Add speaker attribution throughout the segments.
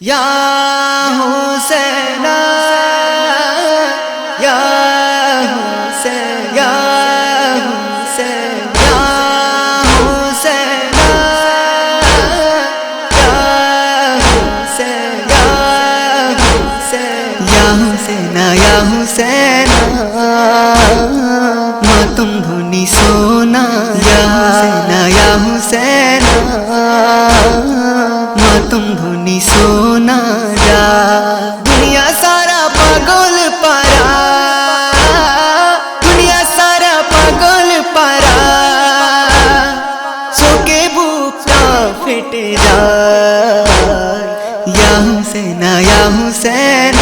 Speaker 1: या हुसैन या हुसैन या हुसैन या हुसैन या हुसैन या हुसैन या हुसैन मातम धुनी सोना या हुसैन मातम धुनी सोना जा दुनिया सारा पागल पारा दुनिया सारा पागल पारा सोके बुकता फेटे जा या हुसैन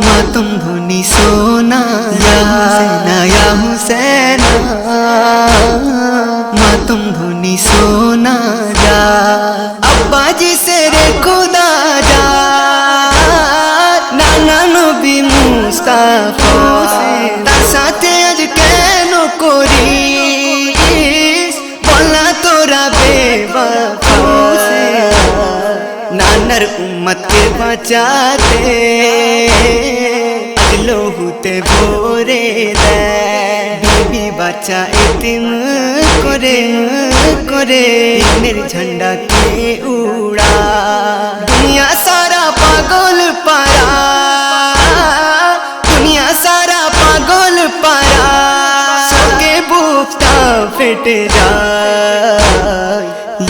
Speaker 1: मातम धुनी सोना या हुसैन मातम धुनी सोना जा अब्बा जी से रे खुदा जा नाना नबी मुस्ताफा तार साथे आज केन करिस बोला तोरा बेवफा नानार उम्मत के बचाते अगलो हुते भोरे दे बीबी बच्चा एतिम करे करे दिनेर झंडा के उड़ा दुनिया सारा पागल पारा दुनिया सारा पागल पारा सोके बुकता फेटे जा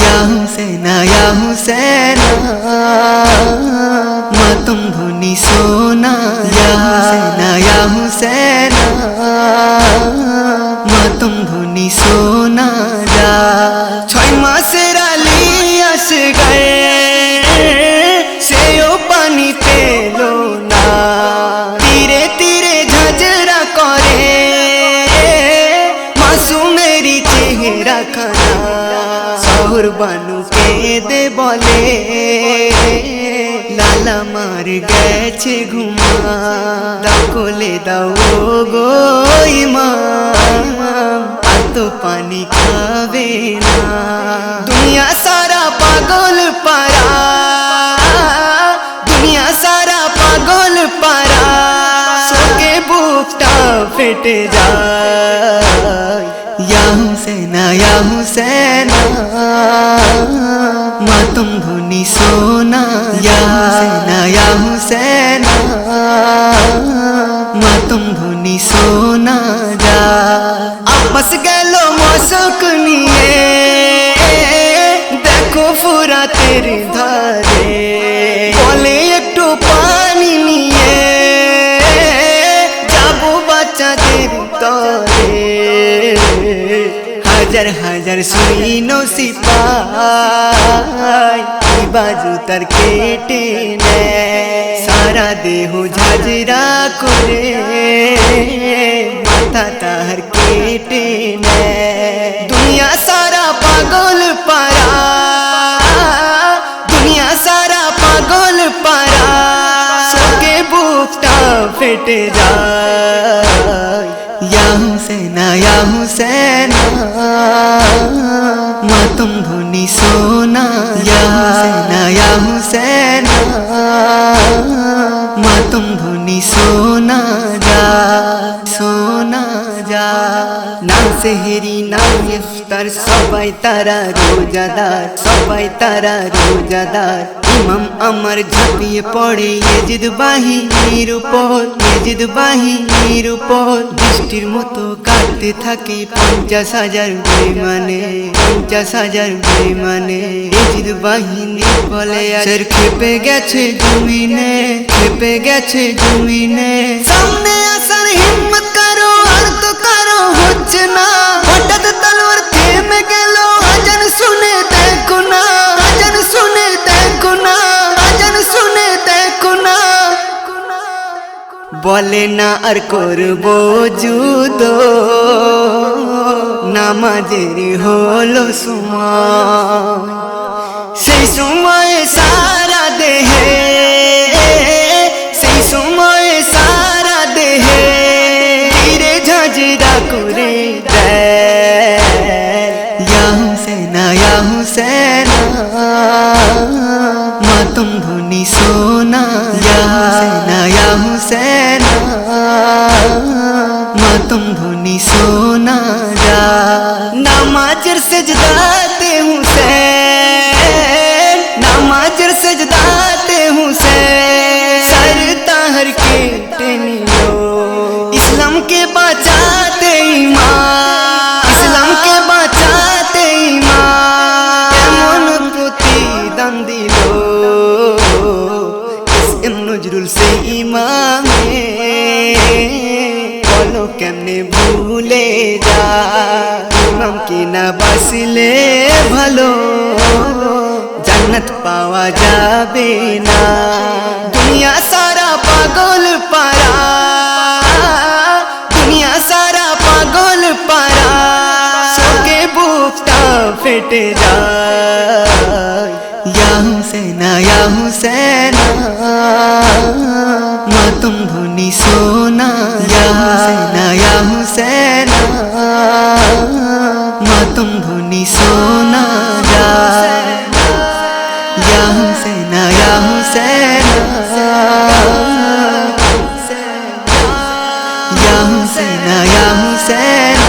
Speaker 1: या हुसैन मातम धुनी सोना या हुसैन मातम धुनी सोना जा 6 मासेर आली आस गए सेও पानी পেলো না তীরে তীরে ঝাঁঝরা করে মাসুমেরি চেহারা খানা শহর বানু কেঁদে বলে লালা মার গেছে ঘুমা দাও কোলে দাও গো ইমাম আর তো পানি খাবে না দুনিয়া সারা পাগল পারা দুনিয়া সারা পাগল পারা সোকে বুকটা ফেটে যায় या हुसैन मातम धुनी सोना या हुसैन मातम धुनी सोना जा आपस गेलो मशक निये देखो फुरा तेरी धारे बोले एकटू पानी निये जाबो बाच्चा तेरी तरे হাজার হাজার সৈন্য সিপাই বাজু তার কেটে নেয় সারা দেহ ঝাঁঝরা করে মাথা তার কেটে নেয় দুনিয়া সারা পাগল পারা দুনিয়া সারা পাগল পারা সোকে বুকটা ফেটে যায় या हुसैन मातम धुनी सोना या हुसैन मातम धुनी सोना जा ना सेहरी ना इफ्तार सबाई तारा रोजादार इमाम আমার ঝাঁপিয়ে পড়ে ইয়েজিদ বাহিনীর উপর বৃষ্টির মতো কাটতে থাকে 50,000 বেঈমানে ইয়েজিদ বাহিনী বলে আছর খেপে গেছে জমিনে সামনে আসার হিম্মত করো আর তো করো হচ্ছে না হঠাৎ তলোয়ার থেমে গেল আজান শুনে দেখো না বলে না আর করবো যুদ্ধ নামাজের হলো সময় সেই সময়ে সারা দেহে ধীরে ঝাঁঝরা করে দেয় या हुसैन तुम धुनी सोना या हुसैना या हुसैना तुम धुनी सोना जा नामाजर सजदाते हुसैन नामाजर सजदाते हुसैन सर ताहर के टेनियो इस्लाम के बचाते ईमान इस्लाम के बचाते ईमान एमन প্রতিদান দিলো এম নজরুল সেই ইমামে বলো কেমনে ভুলে যা ইমাম কি না বাসলে ভালো জান্নাত পাওয়া যাবে না দুনিয়া সারা পাগল পারা দুনিয়া সারা পাগল পারা শোকে বুকটা ফেটে যায় या हुसैना तुम धुनी सोना या हुसैना तुम धुनी सोना जा या हुसैना या हुसैना या हुसैना या हुसैना